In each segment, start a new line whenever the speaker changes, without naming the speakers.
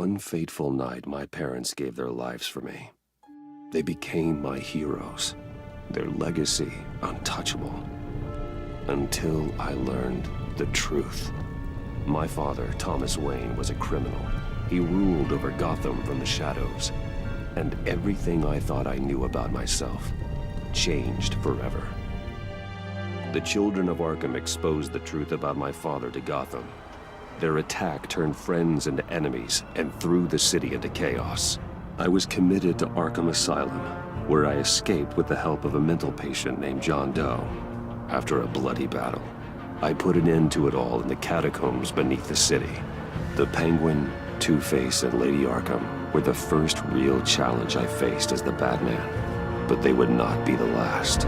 one fateful night, my parents gave their lives for me. They became my heroes, their legacy untouchable. Until I learned the truth. My father, Thomas Wayne, was a criminal. He ruled over Gotham from the shadows. And everything I thought I knew about myself changed forever. The children of Arkham exposed the truth about my father to Gotham. Their attack turned friends into enemies and threw the city into chaos. I was committed to Arkham Asylum, where I escaped with the help of a mental patient named John Doe. After a bloody battle, I put an end to it all in the catacombs beneath the city. The Penguin, Two-Face, and Lady Arkham were the first real challenge I faced as the Batman, but they would not be the last.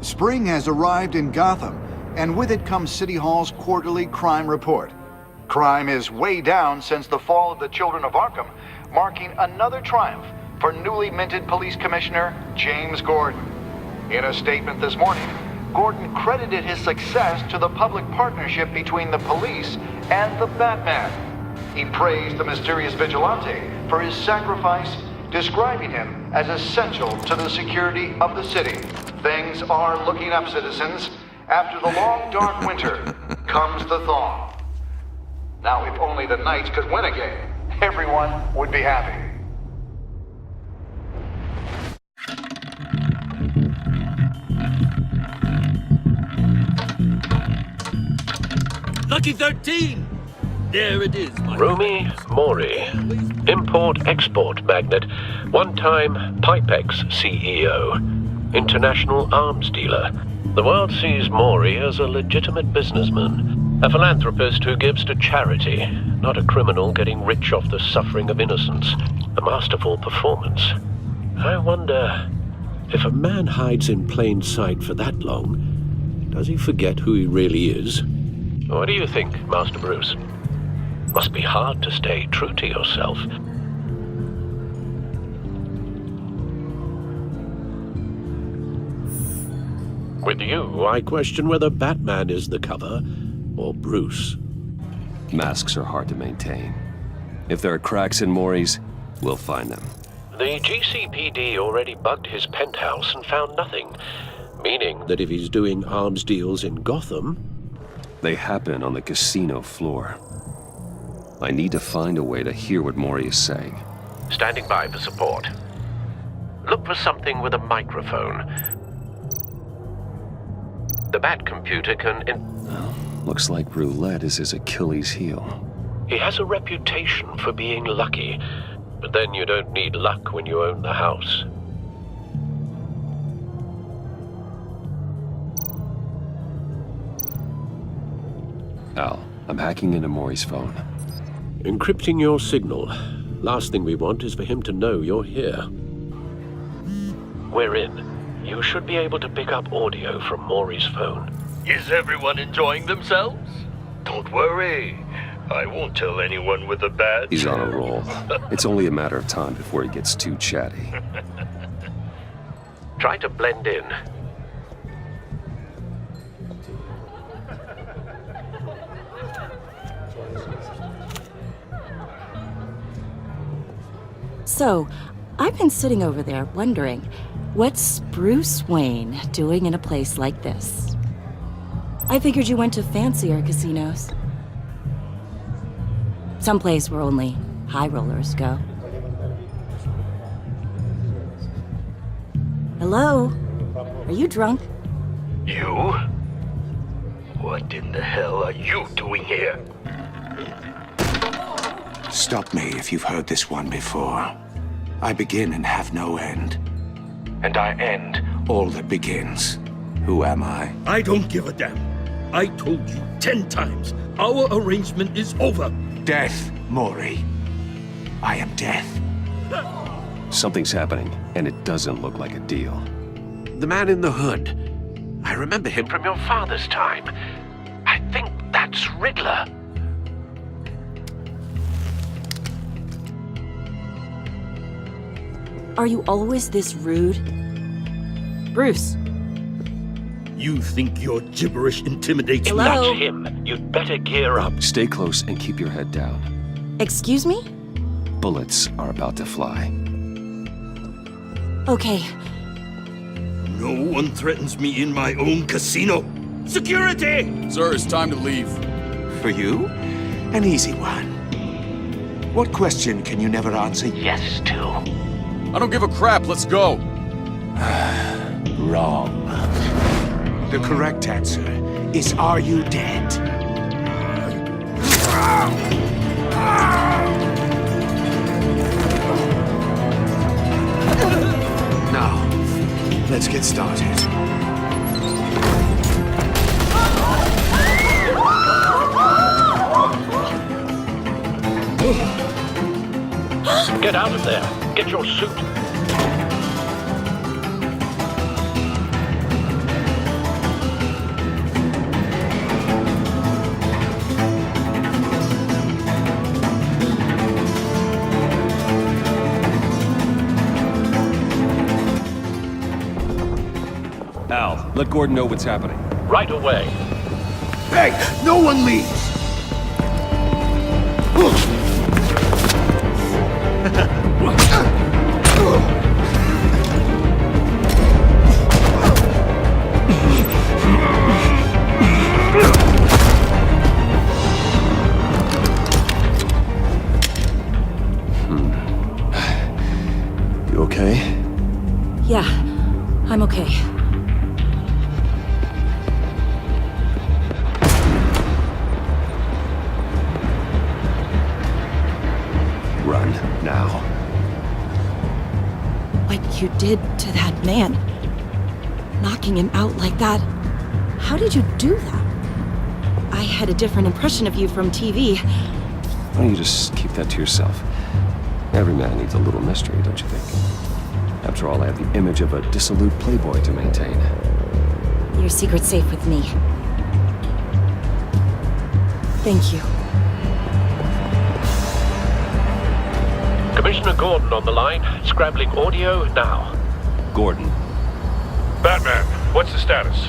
Spring has arrived in Gotham, and with it comes City Hall's quarterly crime report. Crime is way down since the fall of the Children of Arkham, marking another triumph for newly minted Police Commissioner James Gordon. In a statement this morning, Gordon credited his success to the public partnership between the police and the Batman. He praised the mysterious vigilante for his sacrifice, describing him as essential to the security of the city. Things are looking up, citizens. After the long, dark winter comes the thaw. Now, if only the Knights could win again, everyone would be happy.
Lucky 13! There it is, my
Rumi Mori, import-export magnate, one-time Pipex CEO, international arms dealer. The world sees Mori as a legitimate businessman, a philanthropist who gives to charity, not a criminal getting rich off the suffering of innocence. A masterful performance. I wonder, if a man hides in plain sight for that long, does he forget who he really is? What do you think, Master Bruce? Must be hard to stay true to yourself. With you, I question whether Batman is the cover, or Bruce.
Masks are hard to maintain. If there are cracks in Mori's, we'll find them.
The GCPD already bugged his penthouse and found nothing, meaning that if he's doing arms deals in Gotham...
They happen on the casino floor. I need to find a way to hear what Mori is saying.
Standing by for support. Look for something with a microphone. The Bat computer can...
Looks like roulette is his Achilles heel.
He has a reputation for being lucky, but then you don't need luck when you own the house.
Al, I'm hacking into Mori's phone.
Encrypting your signal. Last thing we want is for him to know you're here. We're in. You should be able to pick up audio from Mori's phone.
Is everyone enjoying themselves? Don't worry. I won't tell anyone with a badge.
He's on a roll. It's only a matter of time before he gets too chatty.
Try to blend in.
So, I've been sitting over there wondering, what's Bruce Wayne doing in a place like this? I figured you went to fancier casinos. Someplace where only high rollers go. Hello? Are you drunk?
You? What in the hell are you doing here?
Stop me if you've heard this one before. I begin and have no end. And I end all that begins. Who am I?
I don't give a damn. I told you 10 times. Our arrangement is over.
Death, Mori. I am death.
Something's happening, and it doesn't look like a deal.
The man in the hood. I remember him from your father's time. I think that's Riddler.
Are you always this rude? Bruce,
You think your gibberish intimidates me?
Hello?
That's him. You'd better gear up.
Stay close and keep your head down.
Excuse me?
Bullets are about to fly.
Okay.
No one threatens me in my own casino. Security!
Sir, it's time to leave.
For you, an easy one. What question can you never answer yes to?
I don't give a crap, let's go.
Wrong. The correct answer is, are you dead? Now, let's get started.
Get out of there. Get your suit.
Al, let Gordon know what's happening.
Right away.
Hey, no one leaves!
You okay?
Yeah, I'm okay.
Run, now.
What you did to that man, knocking him out like that, how did you do that? I had a different impression of you from TV.
Why don't you just keep that to yourself? Every man needs a little mystery, don't you think? After all, I have the image of a dissolute playboy to maintain.
Your secret's safe with me. Thank you.
Commissioner Gordon on the line. Scrabbling audio now.
Gordon,
Batman, what's the status?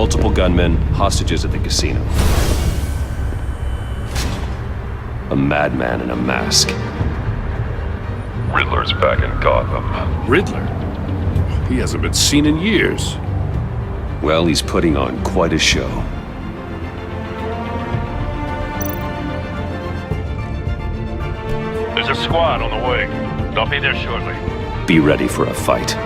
multiple gunmen, hostages at the casino. A madman in a mask.
Riddler's back in Gotham.
Riddler? He hasn't been seen in years.
Well, he's putting on quite a show.
There's a squad on the way. They'll be there shortly.
Be ready for a fight.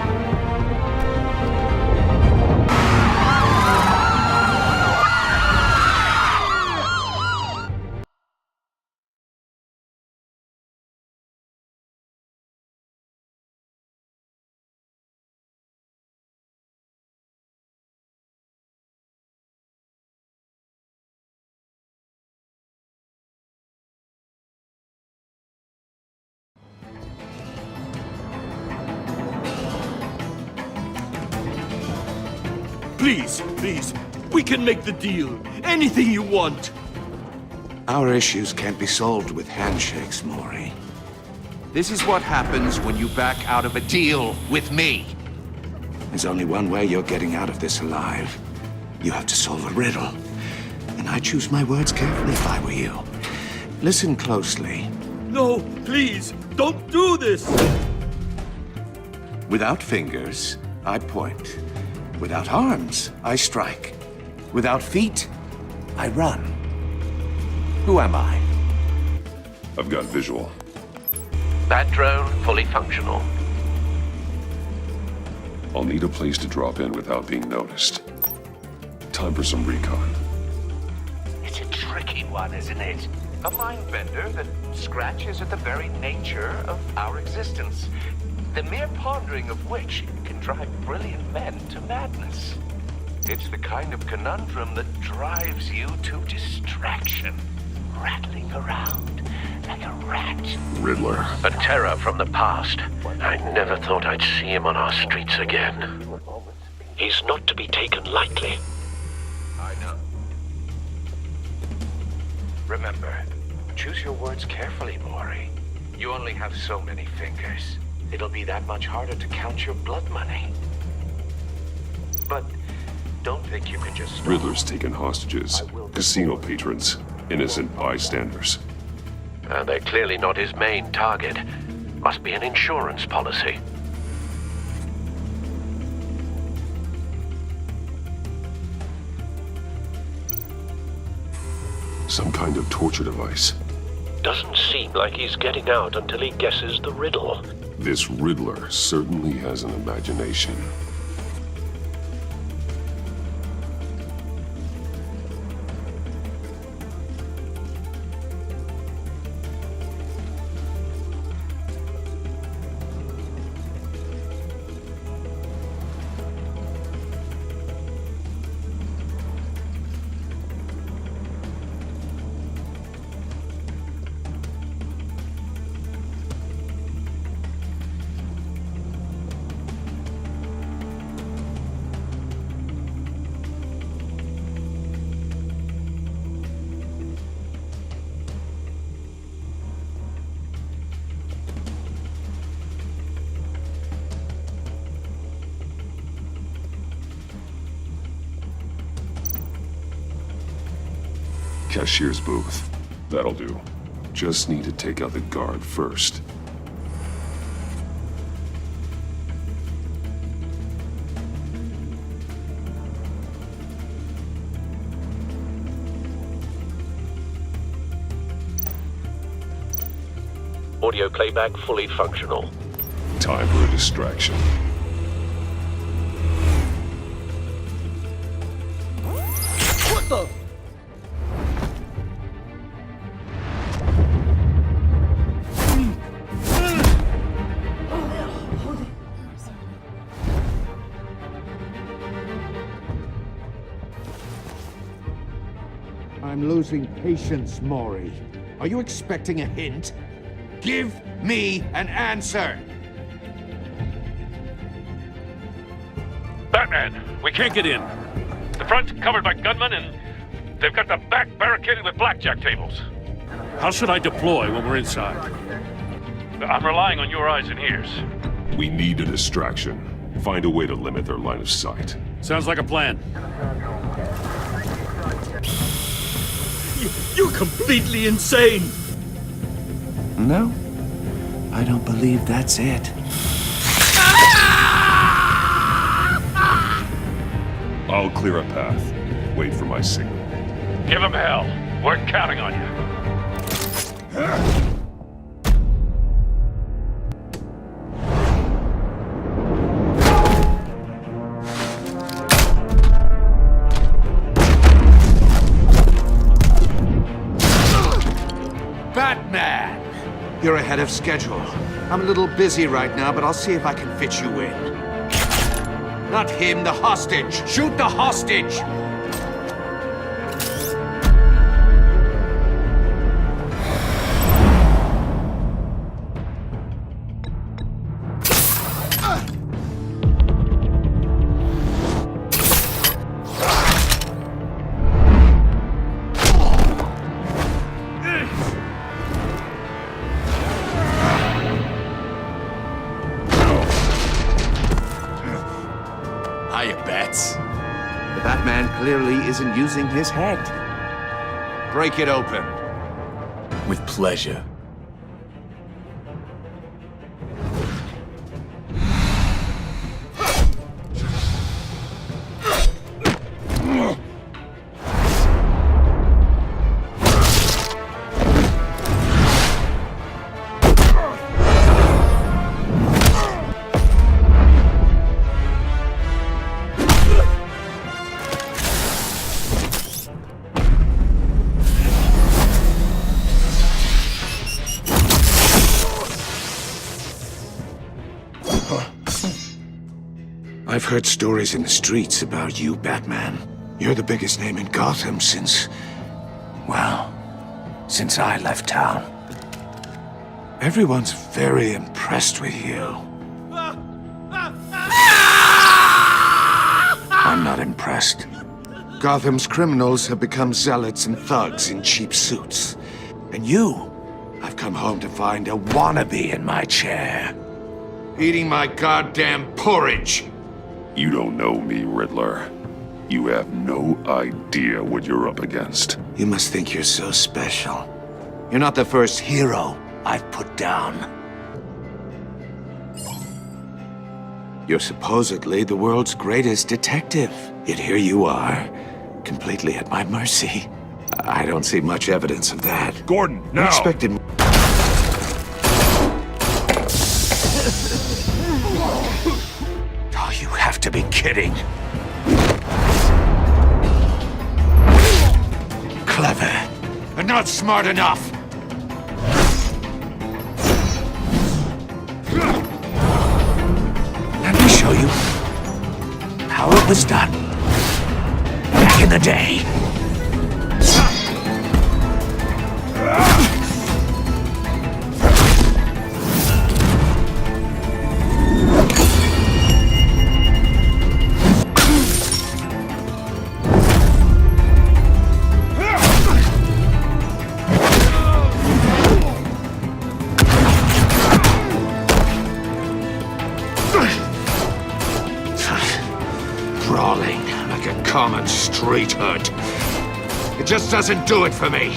Please, please, we can make the deal. Anything you want.
Our issues can't be solved with handshakes, Maury.
This is what happens when you back out of a deal with me.
There's only one way you're getting out of this alive. You have to solve a riddle. And I choose my words carefully if I were you. Listen closely.
No, please, don't do this.
Without fingers, I point. Without arms, I strike. Without feet, I run. Who am I?
I've got visual.
That drone fully functional.
I'll need a place to drop in without being noticed. Time for some recon.
It's a tricky one, isn't it? A mind bender that scratches at the very nature of our existence. The mere pondering of which can drive brilliant men to madness. It's the kind of conundrum that drives you to distraction, rattling around like a rat.
Riddler.
A terror from the past. I never thought I'd see him on our streets again. He's not to be taken lightly.
I know. Remember, Choose your words carefully, Maury. You only have so many fingers. It'll be that much harder to count your blood money. But don't think you can just stop.
Riddler's taken hostages, casino patrons, innocent bystanders.
They're clearly not his main target. Must be an insurance policy.
Some kind of torture device.
Doesn't seem like he's getting out until he guesses the riddle.
This Riddler certainly has an imagination. Cashier's booth. That'll do. Just need to take out the guard first.
Audio playback fully functional.
Time for a distraction.
What the?
I'm losing patience, Maury. Are you expecting a hint? Give me an answer!
Batman, we can't get in. The front's covered by gunmen, and they've got the back barricaded with blackjack tables. How should I deploy when we're inside? I'm relying on your eyes and ears.
We need a distraction. Find a way to limit their line of sight.
Sounds like a plan.
You're completely insane!
No, I don't believe that's it.
I'll clear a path. Wait for my signal.
Give them hell. We're counting on you.
Batman! You're ahead of schedule. I'm a little busy right now, but I'll see if I can fit you in. Not him, the hostage! Shoot the hostage!
Hiya, Bats.
The Batman clearly isn't using his head. Break it open.
With pleasure.
I've heard stories in the streets about you, Batman. You're the biggest name in Gotham since... well, since I left town. Everyone's very impressed with you. I'm not impressed. Gotham's criminals have become zealots and thugs in cheap suits. And you, I've come home to find a wannabe in my chair. Eating my goddamn porridge.
You don't know me, Riddler. You have no idea what you're up against.
You must think you're so special. You're not the first hero I've put down. You're supposedly the world's greatest detective. Yet here you are, completely at my mercy. I don't see much evidence of that.
Gordon,
I
now!
expected... Oh, you have to be kidding. Clever, but not smart enough. Let me show you how it was done back in the day. Brawling like a common street hood. It just doesn't do it for me.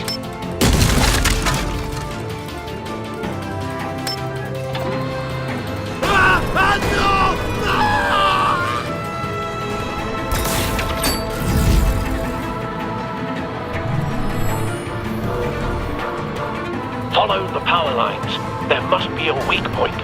Follow the power lines. There must be a weak point.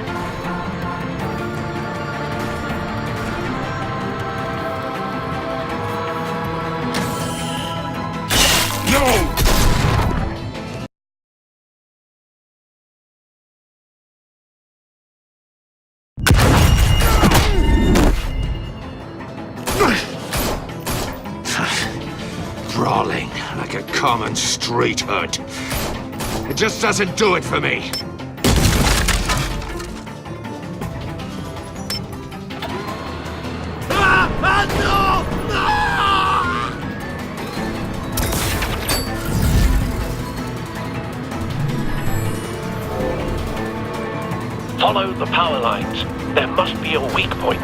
Brawling like a common street hood. It just doesn't do it for me.
Follow the power lines. There must be a weak point.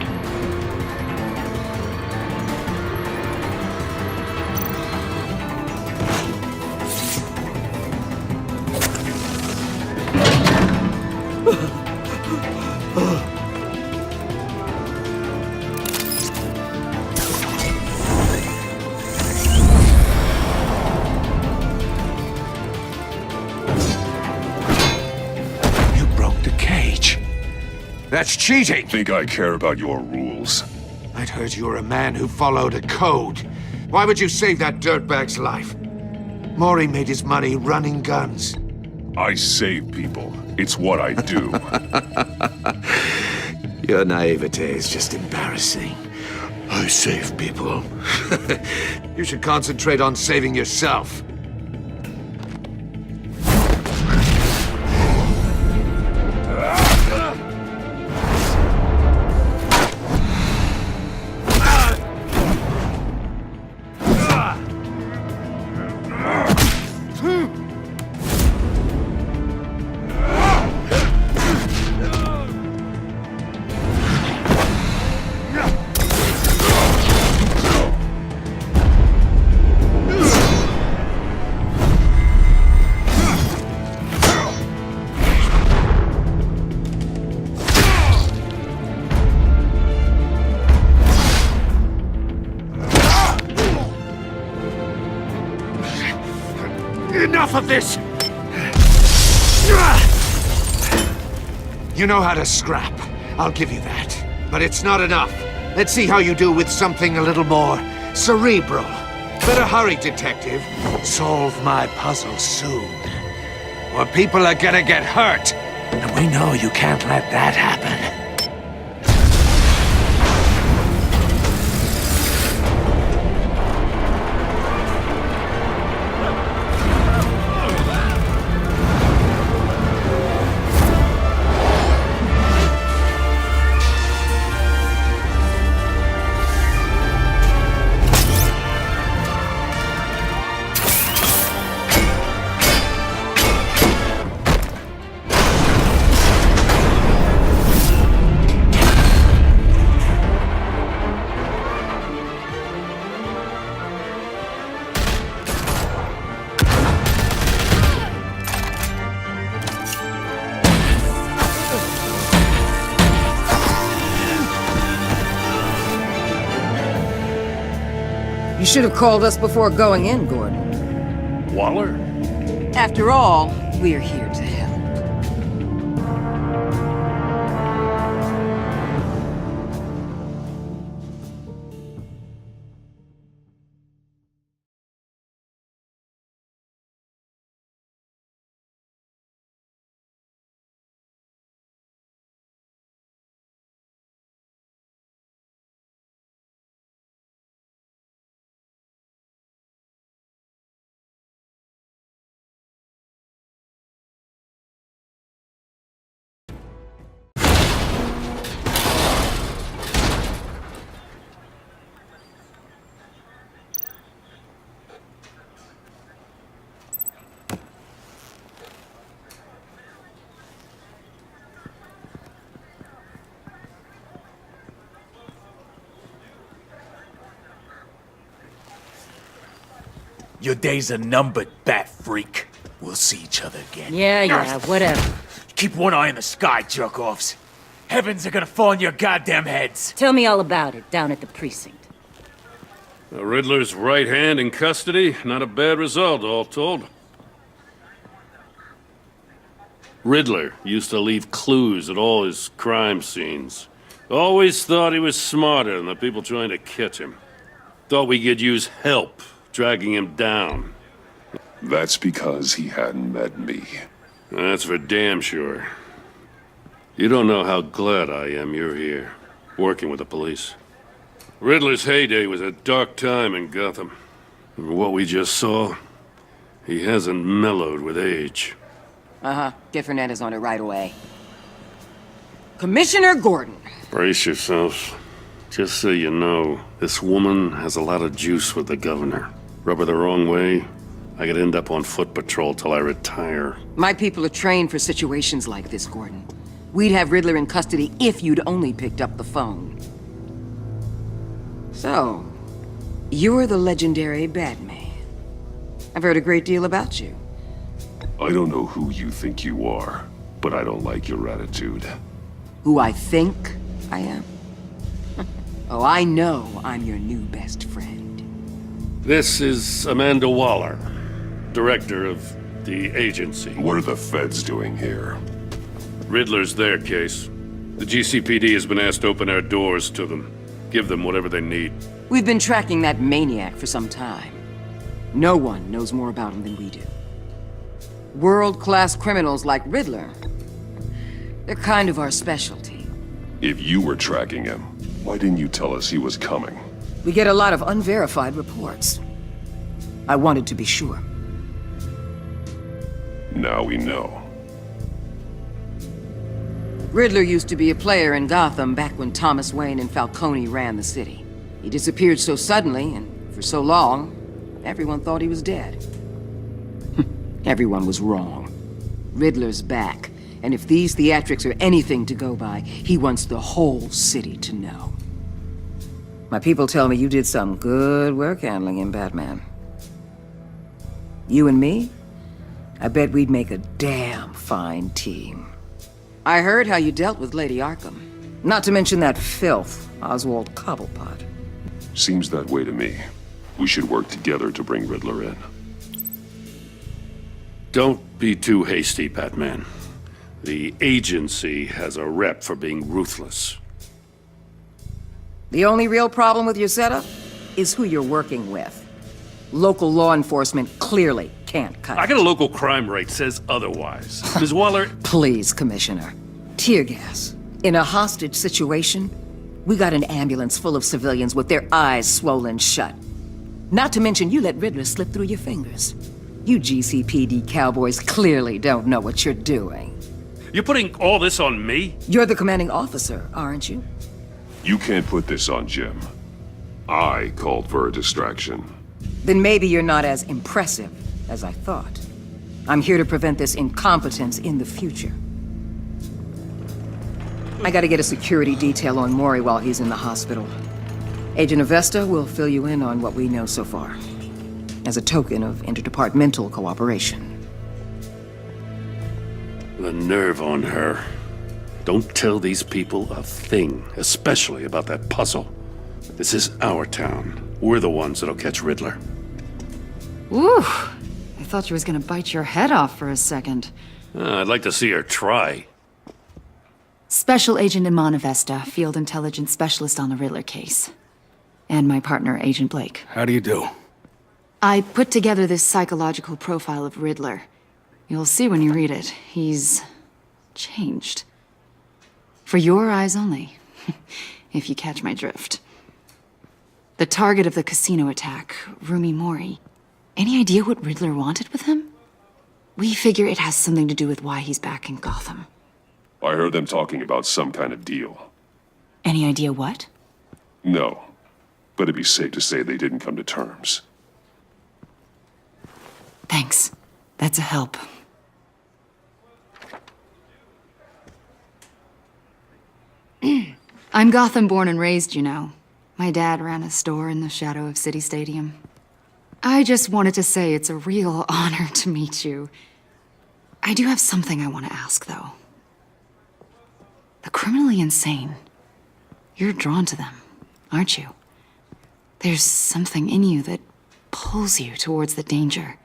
You broke the cage. That's cheating.
Think I care about your rules?
I'd heard you were a man who followed a code. Why would you save that dirtbag's life? Maury made his money running guns.
I save people. It's what I do.
Your naivete is just embarrassing. I save people. You should concentrate on saving yourself. Enough of this! You know how to scrap. I'll give you that. But it's not enough. Let's see how you do with something a little more cerebral. Better hurry, detective. Solve my puzzle soon. Or people are gonna get hurt. And we know you can't let that happen.
You should have called us before going in, Gordon.
Waller?
After all, we're here to help.
Your days are numbered, bat freak. We'll see each other again.
Yeah, whatever.
Keep one eye in the sky, jerk-offs. Heavens are gonna fall on your goddamn heads.
Tell me all about it down at the precinct.
The Riddler's right hand in custody. Not a bad result, all told. Riddler used to leave clues at all his crime scenes. Always thought he was smarter than the people trying to catch him. Thought we could use help dragging him down.
That's because he hadn't met me.
That's for damn sure. You don't know how glad I am you're here, working with the police. Riddler's heyday was a dark time in Gotham. And what we just saw, he hasn't mellowed with age.
Uh-huh. Get Fernandez on it right away. Commissioner Gordon.
Brace yourselves. Just so you know, this woman has a lot of juice with the governor. Rub her the wrong way, I could end up on foot patrol till I retire.
My people are trained for situations like this, Gordon. We'd have Riddler in custody if you'd only picked up the phone. So, you're the legendary Batman. I've heard a great deal about you.
I don't know who you think you are, but I don't like your attitude.
Who I think I am? Oh, I know I'm your new best friend.
This is Amanda Waller, director of the agency.
What are the feds doing here?
Riddler's their case. The GCPD has been asked to open our doors to them. Give them whatever they need.
We've been tracking that maniac for some time. No one knows more about him than we do. World-class criminals like Riddler, they're kind of our specialty.
If you were tracking him, why didn't you tell us he was coming?
We get a lot of unverified reports. I wanted to be sure.
Now we know.
Riddler used to be a player in Gotham back when Thomas Wayne and Falcone ran the city. He disappeared so suddenly and for so long, everyone thought he was dead. Everyone was wrong. Riddler's back, and if these theatrics are anything to go by, he wants the whole city to know. My people tell me you did some good work handling him, Batman. You and me? I bet we'd make a damn fine team. I heard how you dealt with Lady Arkham. Not to mention that filth, Oswald Cobblepot.
Seems that way to me. We should work together to bring Riddler in.
Don't be too hasty, Batman. The agency has a rep for being ruthless.
The only real problem with your setup is who you're working with. Local law enforcement clearly can't cut it.
I got a local crime rate says otherwise. Ms. Waller...
Please, Commissioner. Tear gas. In a hostage situation, we got an ambulance full of civilians with their eyes swollen shut. Not to mention you let Riddler slip through your fingers. You GCPD cowboys clearly don't know what you're doing.
You're putting all this on me?
You're the commanding officer, aren't you?
You can't put this on Jim. I called for a distraction.
Then maybe you're not as impressive as I thought. I'm here to prevent this incompetence in the future. I gotta get a security detail on Maury while he's in the hospital. Agent Avesta will fill you in on what we know so far, as a token of interdepartmental cooperation.
The nerve on her. Don't tell these people a thing, especially about that puzzle. This is our town.
We're the ones that'll catch Riddler.
Woo! I thought you was gonna bite your head off for a second.
I'd like to see her try.
Special Agent Iman Avesta, Field Intelligence Specialist on the Riddler case. And my partner, Agent Blake.
How do you do?
I put together this psychological profile of Riddler. You'll see when you read it. He's changed. For your eyes only, if you catch my drift. The target of the casino attack, Rumi Mori. Any idea what Riddler wanted with him? We figure it has something to do with why he's back in Gotham.
I heard them talking about some kind of deal.
Any idea what?
No, but it'd be safe to say they didn't come to terms.
Thanks. That's a help. I'm Gotham born and raised, you know. My dad ran a store in the shadow of City Stadium. I just wanted to say it's a real honor to meet you. I do have something I want to ask, though. The criminally insane. You're drawn to them, aren't you? There's something in you that pulls you towards the danger.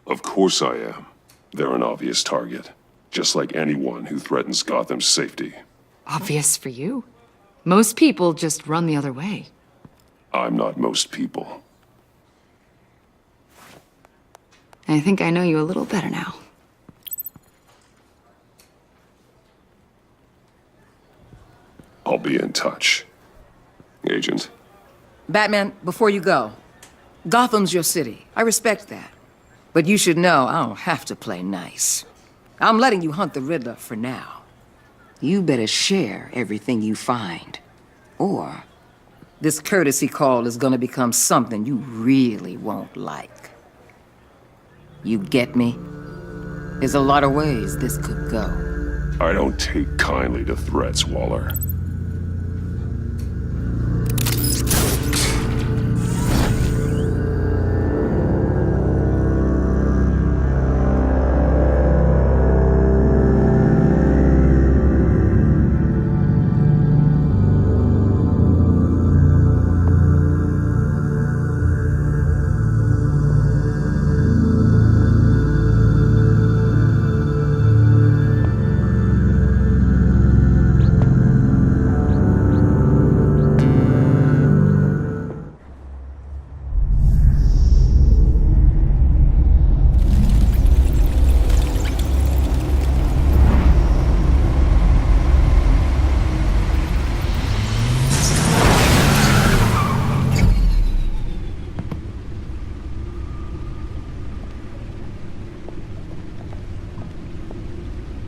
Of course I am. They're an obvious target, just like anyone who threatens Gotham's safety.
Obvious for you. Most people just run the other way.
I'm not most people.
I think I know you a little better now.
I'll be in touch. Agent.
Batman, before you go, Gotham's your city. I respect that. But you should know I don't have to play nice. I'm letting you hunt the Riddler for now. You better share everything you find. Or this courtesy call is gonna become something you really won't like. You get me? There's a lot of ways this could go.
I don't take kindly to threats, Waller.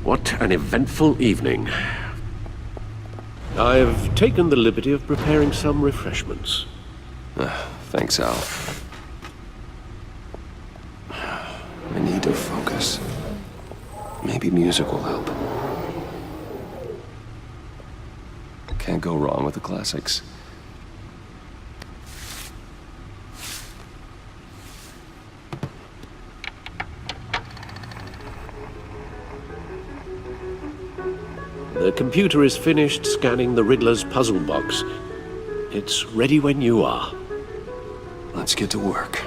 What an eventful evening. I've taken the liberty of preparing some refreshments.
Thanks, Al. I need to focus. Maybe music will help. Can't go wrong with the classics.
The computer is finished scanning the Riddler's puzzle box. It's ready when you are.
Let's get to work.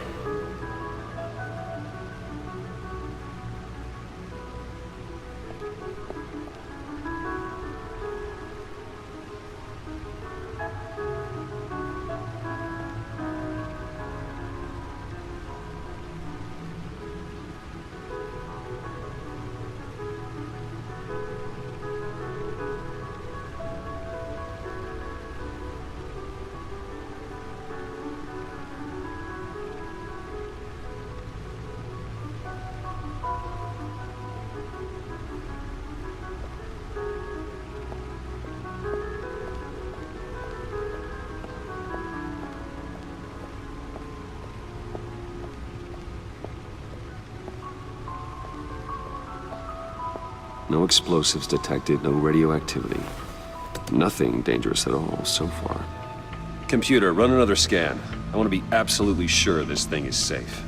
No explosives detected, no radioactivity. Nothing dangerous at all so far. Computer, run another scan. I want to be absolutely sure this thing is safe.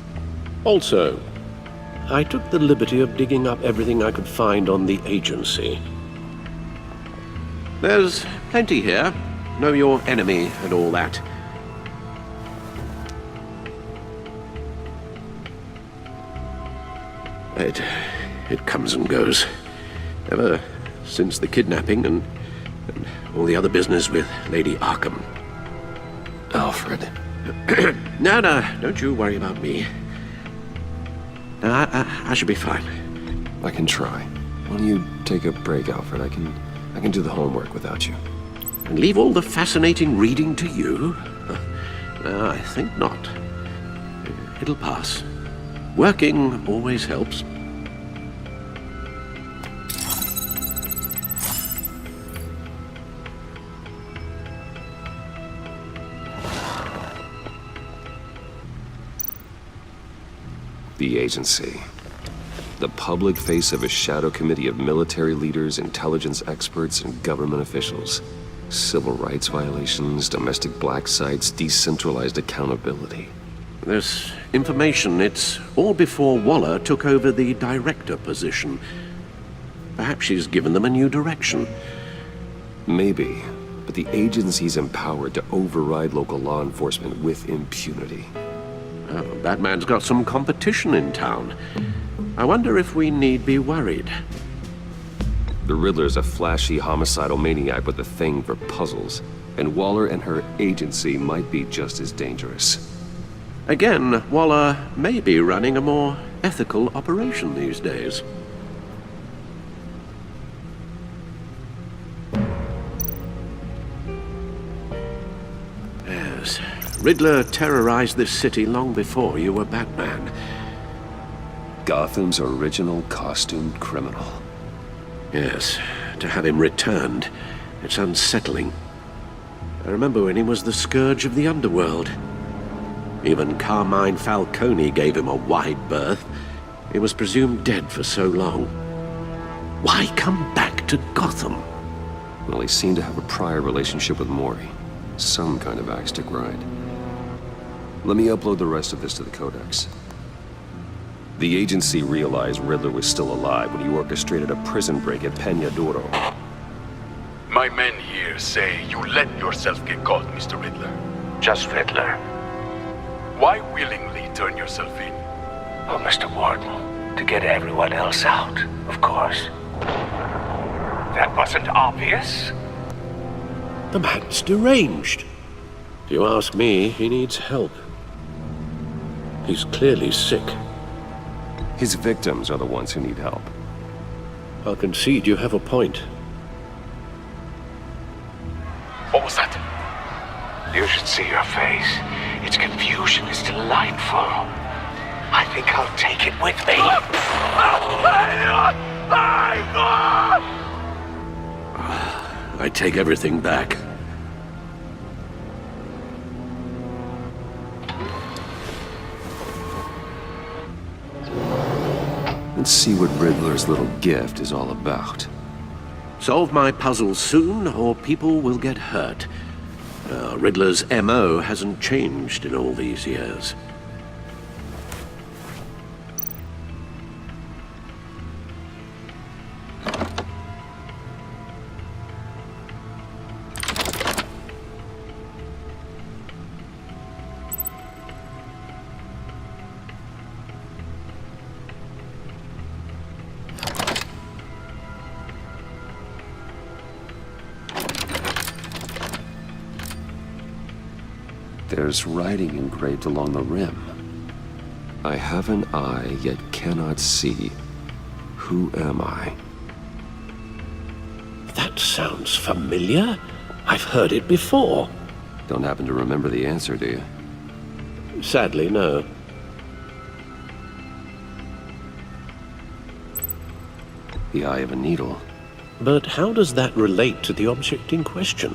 Also, I took the liberty of digging up everything I could find on the agency. There's plenty here. Know your enemy and all that. It comes and goes. Ever since the kidnapping and all the other business with Lady Arkham.
Alfred.
No, don't you worry about me. No, I should be fine.
I can try. Why don't you take a break, Alfred? I can do the homework without you.
And leave all the fascinating reading to you? No, I think not. It'll pass. Working always helps.
The agency. The public face of a shadow committee of military leaders, intelligence experts, and government officials. Civil rights violations, domestic black sites, decentralized accountability.
This information, it's all before Waller took over the director position. Perhaps she's given them a new direction.
Maybe, but the agency's empowered to override local law enforcement with impunity.
Oh, Batman's got some competition in town. I wonder if we need be worried.
The Riddler's a flashy, homicidal maniac with a thing for puzzles, and Waller and her agency might be just as dangerous.
Again, Waller may be running a more ethical operation these days. Yes, Riddler terrorized this city long before you were Batman.
Gotham's original costumed criminal.
Yes, to have him returned, it's unsettling. I remember when he was the scourge of the underworld. Even Carmine Falcone gave him a wide berth. He was presumed dead for so long. Why come back to Gotham?
Well, he seemed to have a prior relationship with Mori. Some kind of axe to grind. Let me upload the rest of this to the Codex. The agency realized Riddler was still alive when he orchestrated a prison break at Peña Duro.
My men here say you let yourself get caught, Mr. Riddler.
Just Riddler.
Why willingly turn yourself in?
Oh, Mr. Warden, to get everyone else out, of course. That wasn't obvious.
The man's deranged. If you ask me, he needs help. He's clearly sick.
His victims are the ones who need help.
I'll concede you have a point.
What was that?
You should see your face. Its confusion is delightful. I think I'll take it with me.
I take everything back.
Let's see what Riddler's little gift is all about.
Solve my puzzle soon, or people will get hurt. Riddler's M.O. hasn't changed in all these years.
There's writing engraved along the rim. I have an eye, yet cannot see. Who am I?
That sounds familiar. I've heard it before.
Don't happen to remember the answer, do you?
Sadly, no.
The eye of a needle.
But how does that relate to the object in question?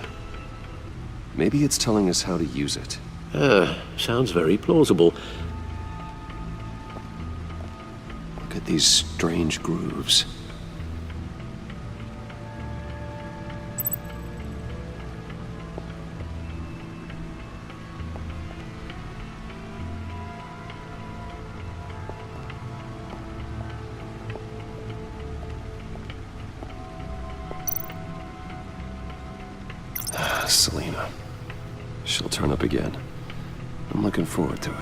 Maybe it's telling us how to use it.
Sounds very plausible.
Look at these strange grooves. Selena. She'll turn up again. I'm looking forward to it.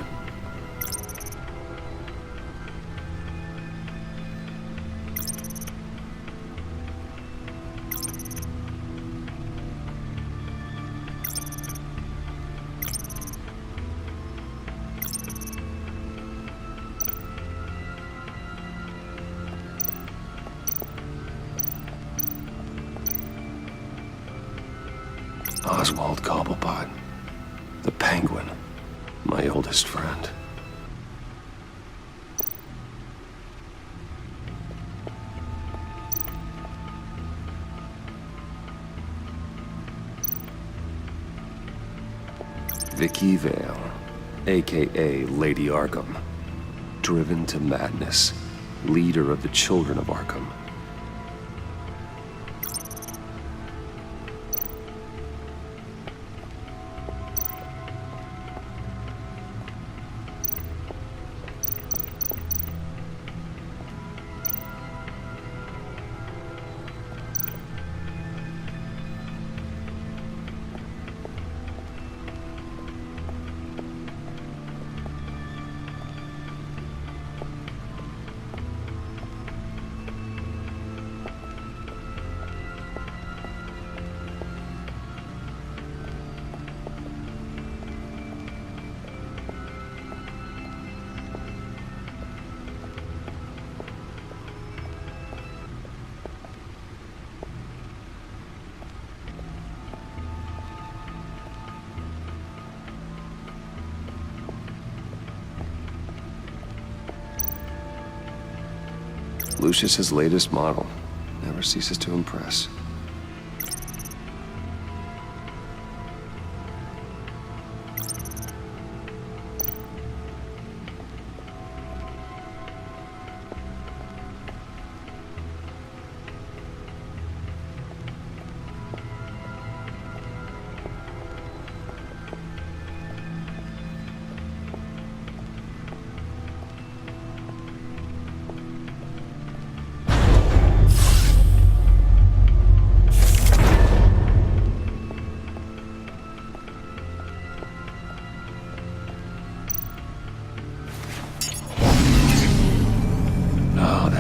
Oswald Cobblepot. The Penguin. My oldest friend. Vicky Vale, aka Lady Arkham. Driven to madness. Leader of the Children of Arkham. Lucius's latest model. Never ceases to impress.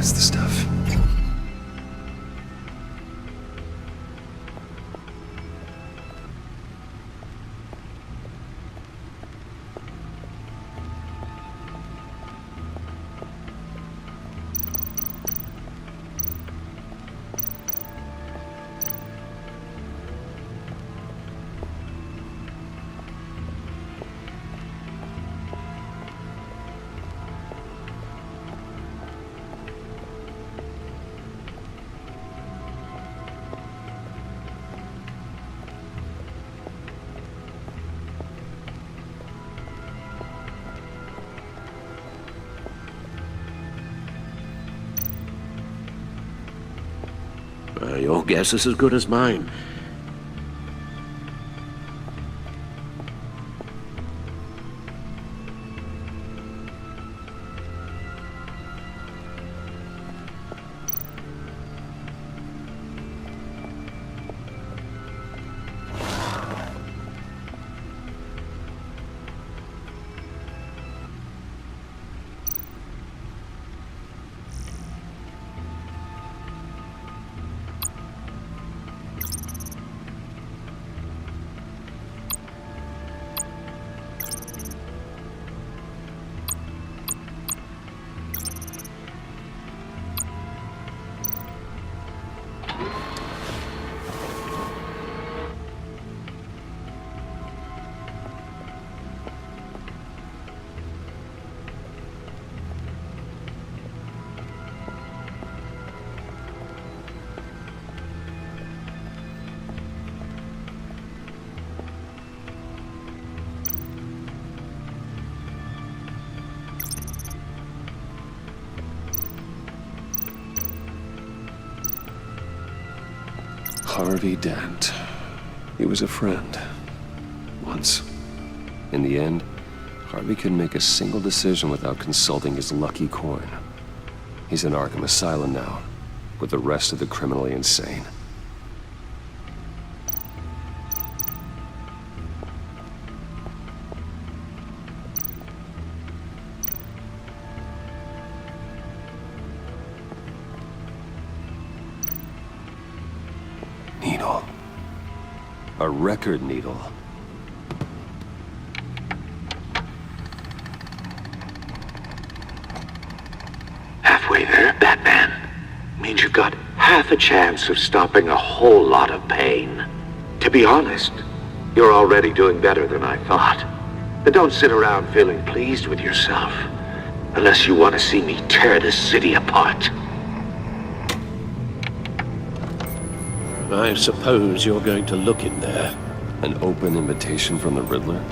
That's the stuff.
Your guess is as good as mine. Harvey Dent. He was a friend. Once. In the end, Harvey couldn't make a single decision without consulting his lucky coin. He's in Arkham Asylum now, with the rest of the criminally insane. Needle. A record needle. Halfway there, Batman. Means you've got half a chance of stopping a whole lot of pain. To be honest, You're already doing better than I thought. But don't sit around feeling pleased with yourself. Unless you want to see me tear this city apart.
I suppose you're going to look in there.
An open invitation from the Riddler?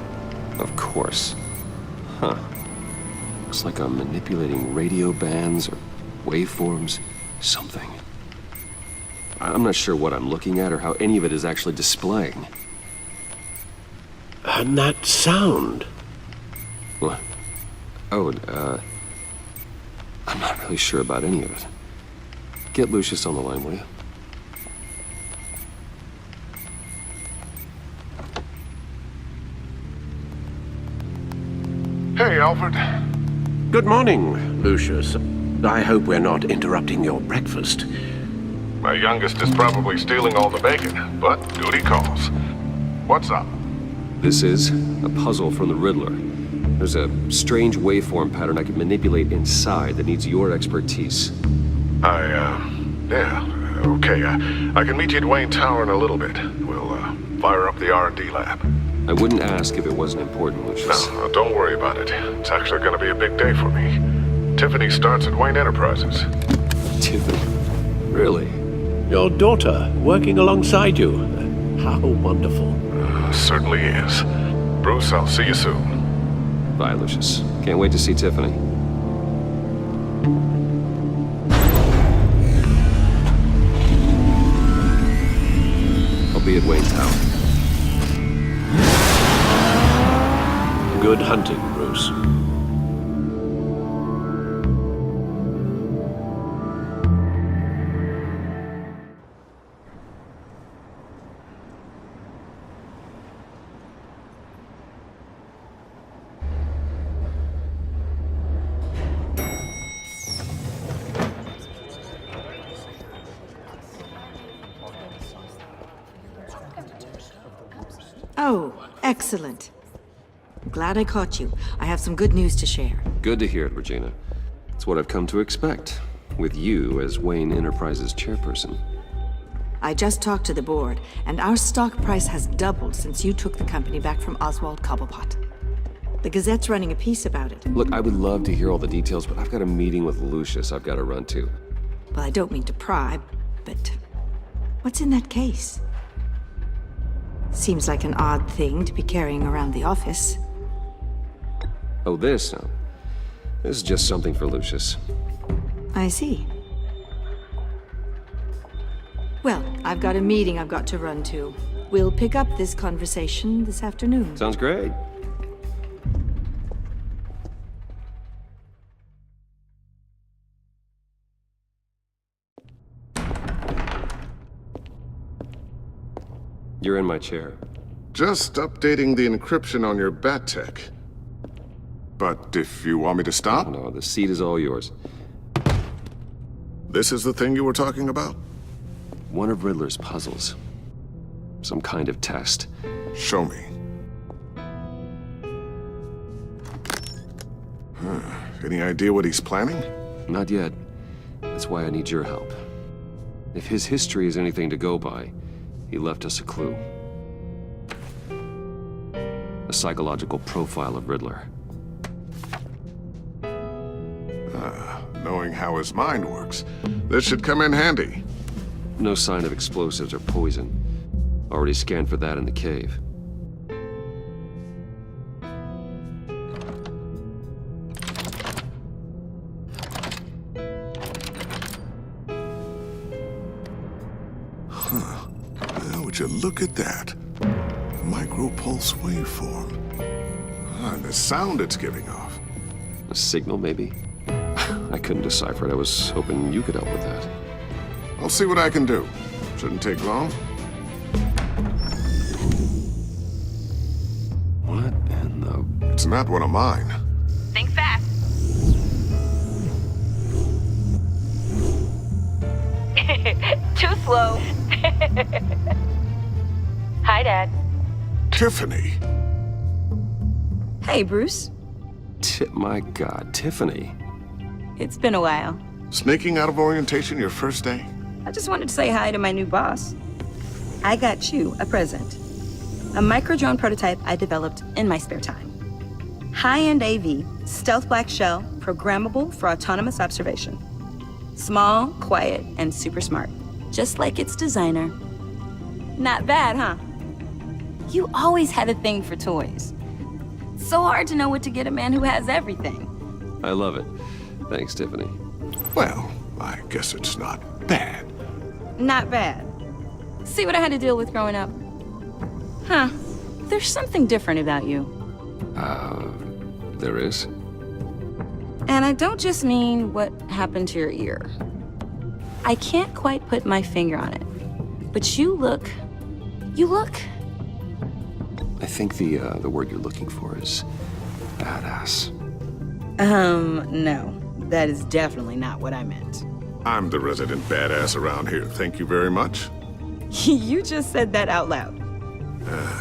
Of course. Huh. Looks like I'm manipulating radio bands or waveforms. Something. I'm not sure what I'm looking at or how any of it is actually displaying.
And that sound?
What? Oh, I'm not really sure about any of it. Get Lucius on the line, will you?
Hey, Alfred.
Good morning, Lucius. I hope we're not interrupting your breakfast.
My youngest is probably stealing all the bacon, but duty calls. What's up?
This is a puzzle from the Riddler. There's a strange waveform pattern I can manipulate inside that needs your expertise.
Yeah, okay. I can meet you at Wayne Tower in a little bit. We'll, fire up the R&D lab.
I wouldn't ask if it wasn't important, Lucius.
No, don't worry about it. It's actually gonna be a big day for me. Tiffany starts at Wayne Enterprises.
Tiffany? Really?
Your daughter, working alongside you. How wonderful.
Certainly is. Bruce, I'll see you soon.
Bye, Lucius. Can't wait to see Tiffany. I'll be at Wayne Tower.
Good hunting, Bruce.
Oh, excellent. I'm glad I caught you. I have some good news to share.
Good to hear it, Regina. It's what I've come to expect, with you as Wayne Enterprises chairperson.
I just talked to the board, and our stock price has doubled since you took the company back from Oswald Cobblepot. The Gazette's running a piece about it.
Look, I would love to hear all the details, but I've got a meeting with Lucius I've got to run to.
Well, I don't mean to pry, but what's in that case? Seems like an odd thing to be carrying around the office.
Oh, this? No. This is just something for Lucius.
I see. Well, I've got a meeting I've got to run to. We'll pick up this conversation this afternoon.
Sounds great. You're in my chair.
Just updating the encryption on your bat tech. But if you want me to stop?
No, the seat is all yours.
This is the thing you were talking about?
One of Riddler's puzzles. Some kind of test.
Show me. Any idea what he's planning?
Not yet. That's why I need your help. If his history is anything to go by, he left us a clue. A psychological profile of Riddler.
Knowing how his mind works, this should come in handy.
No sign of explosives or poison. Already scanned for that in the cave.
Would you look at that? Micropulse waveform. And the sound it's giving off.
A signal, maybe? I couldn't decipher it. I was hoping you could help with that.
I'll see what I can do. Shouldn't take long.
What in the...
It's not one of mine.
Think fast. Too slow. Hi, Dad.
Tiffany.
Hey, Bruce.
My God, Tiffany.
It's been a while.
Sneaking out of orientation your first day?
I just wanted to say hi to my new boss. I got you a present.
A micro-drone prototype I developed in my spare time. High-end AV, stealth black shell, programmable for autonomous observation. Small, quiet, and super smart. Just like its designer. Not bad, huh? You always had a thing for toys. So hard to know what to get a man who has everything.
I love it. Thanks, Tiffany.
Well, I guess it's not bad.
Not bad. See what I had to deal with growing up? Huh. There's something different about you.
There is?
And I don't just mean what happened to your ear. I can't quite put my finger on it. But you look...
I think the word you're looking for is badass.
No. That is definitely not what I meant.
I'm the resident badass around here. Thank you very much.
You just said that out loud.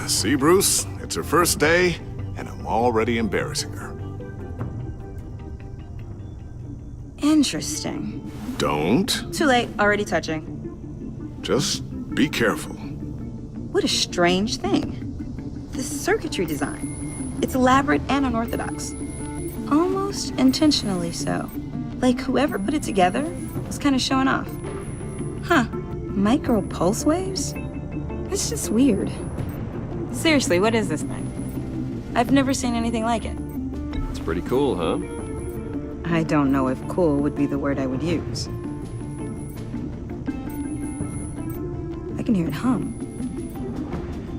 See, Bruce? It's her first day, and I'm already embarrassing her.
Interesting.
Don't.
Too late, already touching.
Just be careful.
What a strange thing. The circuitry design. It's elaborate and unorthodox. Almost intentionally so. Like whoever put it together was kind of showing off. Huh. Micro pulse waves? It's just weird. Seriously, what is this thing? I've never seen anything like it.
It's pretty cool, huh?
I don't know if cool would be the word I would use. I can hear it hum.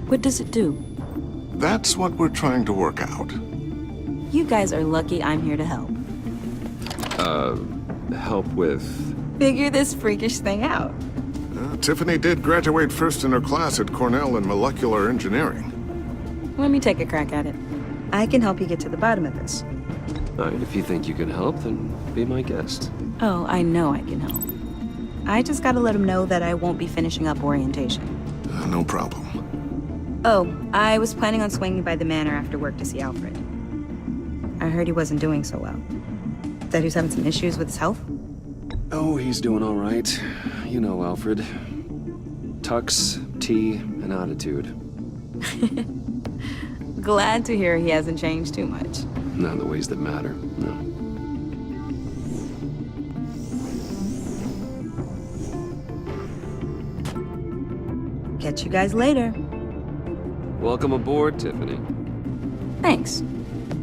What does it do?
That's what we're trying to work out.
You guys are lucky I'm here to help.
Help with...
Figure this freakish thing out.
Tiffany did graduate first in her class at Cornell in molecular engineering.
Let me take a crack at it. I can help you get to the bottom of this.
All right, if you think you can help, then be my guest.
Oh, I know I can help. I just gotta let him know that I won't be finishing up orientation.
No problem.
Oh, I was planning on swinging by the manor after work to see Alfred. I heard he wasn't doing so well. That he was having some issues with his health?
Oh, he's doing all right. You know Alfred. Tux, tea, and attitude.
Glad to hear he hasn't changed too much.
Not in the ways that matter, no.
Catch you guys later.
Welcome aboard, Tiffany.
Thanks,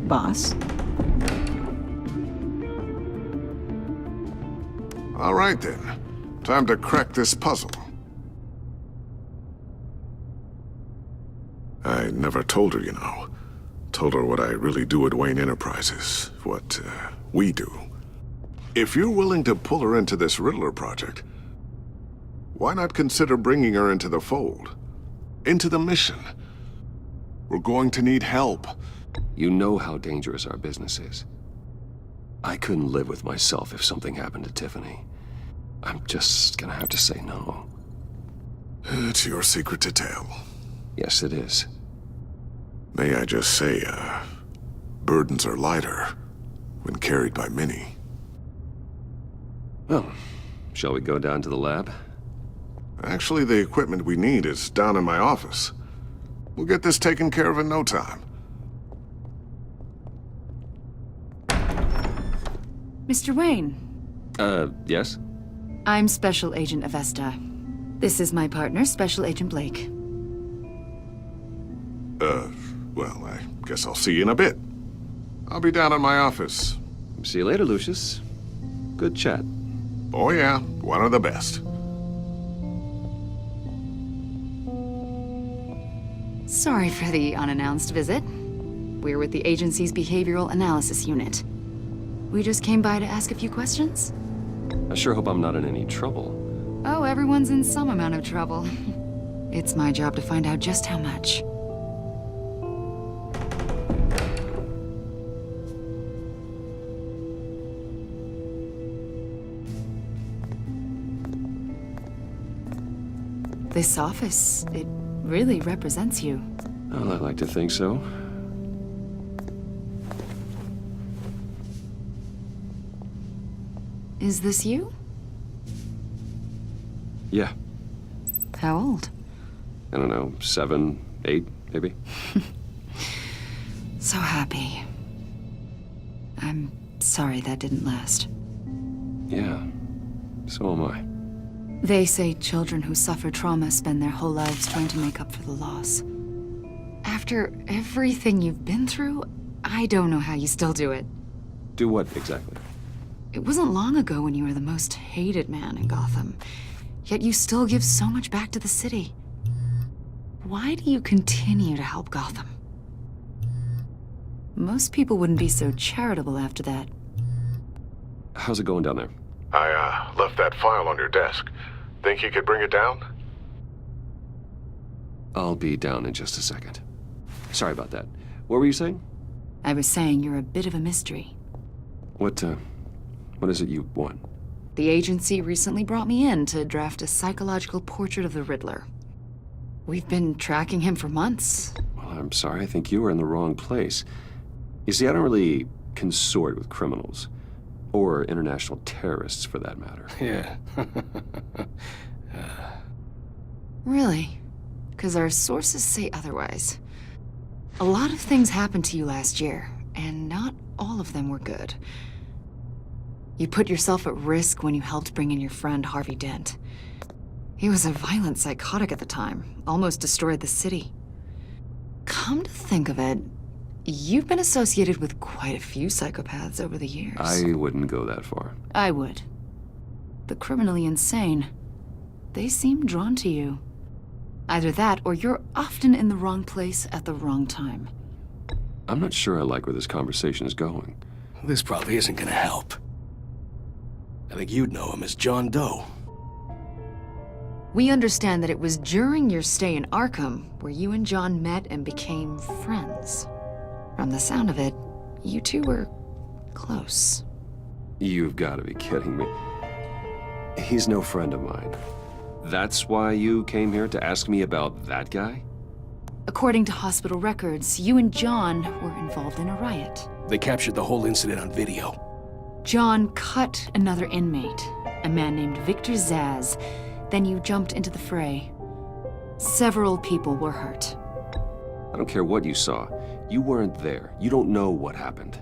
boss.
All right, then. Time to crack this puzzle. I never told her, you know. Told her what I really do at Wayne Enterprises. What, we do. If you're willing to pull her into this Riddler project, why not consider bringing her into the fold? Into the mission? We're going to need help.
You know how dangerous our business is. I couldn't live with myself if something happened to Tiffany. I'm just gonna have to say no.
It's your secret to tell.
Yes, it is.
May I just say, burdens are lighter when carried by many.
Well, shall we go down to the lab?
Actually, the equipment we need is down in my office. We'll get this taken care of in no time.
Mr. Wayne.
Yes?
I'm Special Agent Avesta. This is my partner, Special Agent Blake.
Well, I guess I'll see you in a bit. I'll be down in my office.
See you later, Lucius. Good chat.
Oh yeah, one of the best.
Sorry for the unannounced visit. We're with the agency's Behavioral Analysis Unit. We just came by to ask a few questions.
I sure hope I'm not in any trouble.
Oh, everyone's in some amount of trouble. It's my job to find out just how much. This office, it really represents you.
Well, I like to think so.
Is this you?
Yeah.
How old?
I don't know, 7, 8 maybe?
So happy. I'm sorry that didn't last.
Yeah, so am I.
They say children who suffer trauma spend their whole lives trying to make up for the loss. After everything you've been through, I don't know how you still do it.
Do what exactly?
It wasn't long ago when you were the most hated man in Gotham, yet you still give so much back to the city. Why do you continue to help Gotham? Most people wouldn't be so charitable after that.
How's it going down there?
I left that file on your desk. Think you could bring it down?
I'll be down in just a second. Sorry about that. What were you saying?
I was saying you're a bit of a mystery.
What is it you want?
The agency recently brought me in to draft a psychological portrait of the Riddler. We've been tracking him for months.
Well, I'm sorry. I think you were in the wrong place. You see, I don't really consort with criminals. Or international terrorists, for that matter.
Yeah.
Really? Because our sources say otherwise. A lot of things happened to you last year, and not all of them were good. You put yourself at risk when you helped bring in your friend Harvey Dent. He was a violent psychotic at the time, almost destroyed the city. Come to think of it, you've been associated with quite a few psychopaths over the years.
I wouldn't go that far.
I would. The criminally insane. They seem drawn to you. Either that, or you're often in the wrong place at the wrong time.
I'm not sure I like where this conversation is going.
This probably isn't gonna help. I think you'd know him as John Doe.
We understand that it was during your stay in Arkham where you and John met and became friends. From the sound of it, you two were close.
You've got to be kidding me. He's no friend of mine. That's why you came here to ask me about that guy?
According to hospital records, you and John were involved in a riot.
They captured the whole incident on video.
John cut another inmate, a man named Victor Zaz. Then you jumped into the fray. Several people were hurt.
I don't care what you saw. You weren't there. You don't know what happened.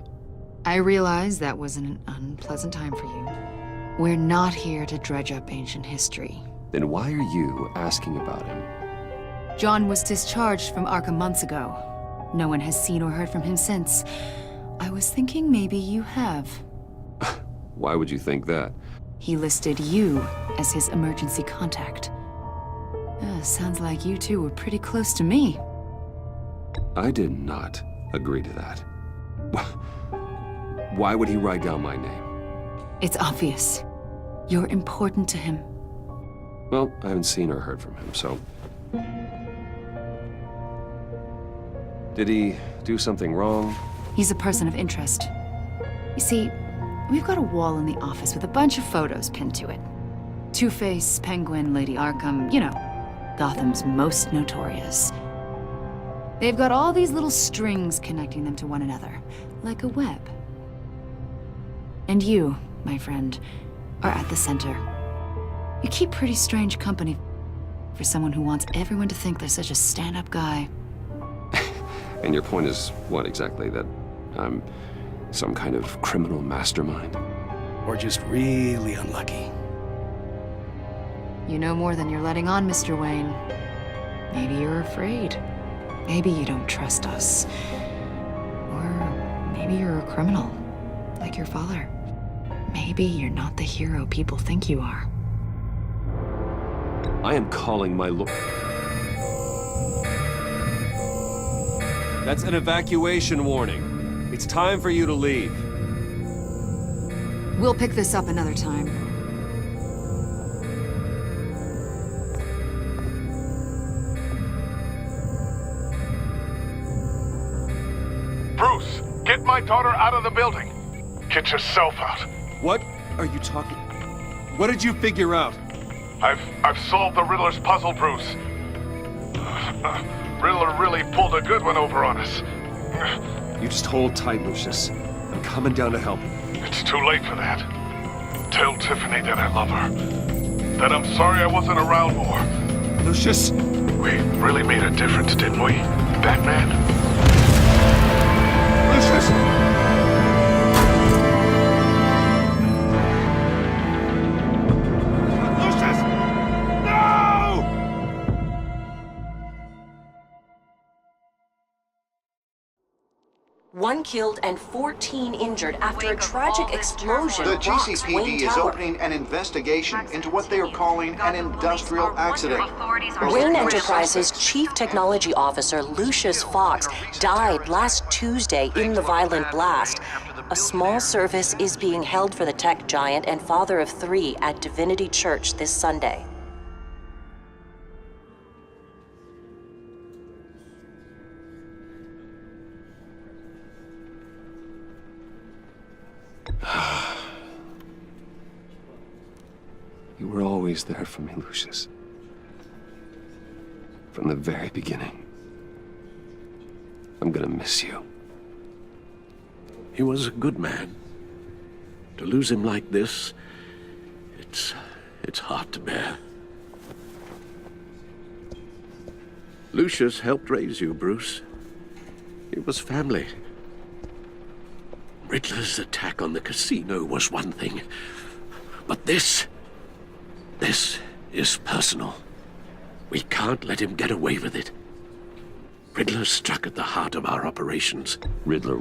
I realize that was an unpleasant time for you. We're not here to dredge up ancient history.
Then why are you asking about him?
John was discharged from Arkham months ago. No one has seen or heard from him since. I was thinking maybe you have.
Why would you think that?
He listed you as his emergency contact. Sounds like you two were pretty close to me.
I did not agree to that. Why would he write down my name?
It's obvious. You're important to him.
Well, I haven't seen or heard from him, so... Did he do something wrong?
He's a person of interest. You see, we've got a wall in the office with a bunch of photos pinned to it. Two-Face, Penguin, Lady Arkham, you know, Gotham's most notorious. They've got all these little strings connecting them to one another, like a web. And you, my friend, are at the center. You keep pretty strange company for someone who wants everyone to think they're such a stand-up guy.
And your point is what exactly? That I'm some kind of criminal mastermind?
Or just really unlucky.
You know more than you're letting on, Mr. Wayne. Maybe you're afraid. Maybe you don't trust us. Or maybe you're a criminal, like your father. Maybe you're not the hero people think you are.
I am calling my That's an evacuation warning. It's time for you to leave.
We'll pick this up another time.
Bruce, get my daughter out of the building. Get yourself out.
What are you talking? What did you figure out?
I've solved the Riddler's puzzle, Bruce. Riddler really pulled a good one over on us.
You just hold tight, Lucius. I'm coming down to help.
It's too late for that. Tell Tiffany that I love her. That I'm sorry I wasn't around more.
Lucius!
We really made a difference, didn't we?
Batman? Lucius! Lucius! No!
One killed and 14 injured after a tragic explosion
The
rocks
GCPD
Wayne
is
Tower.
opening an investigation into what they are calling an industrial accident.
Wayne Enterprises Chief Technology Officer Lucius Fox died last Tuesday in the violent blast. A small service is being held for the tech giant and father of 3 at Divinity Church this Sunday.
You were always there for me, Lucius. From the very beginning. I'm gonna miss you.
He was a good man. To lose him like this, it's hard to bear. Lucius helped raise you, Bruce. It was family. Riddler's attack on the casino was one thing, but this is personal. We can't let him get away with it. Riddler struck at the heart of our operations.
Riddler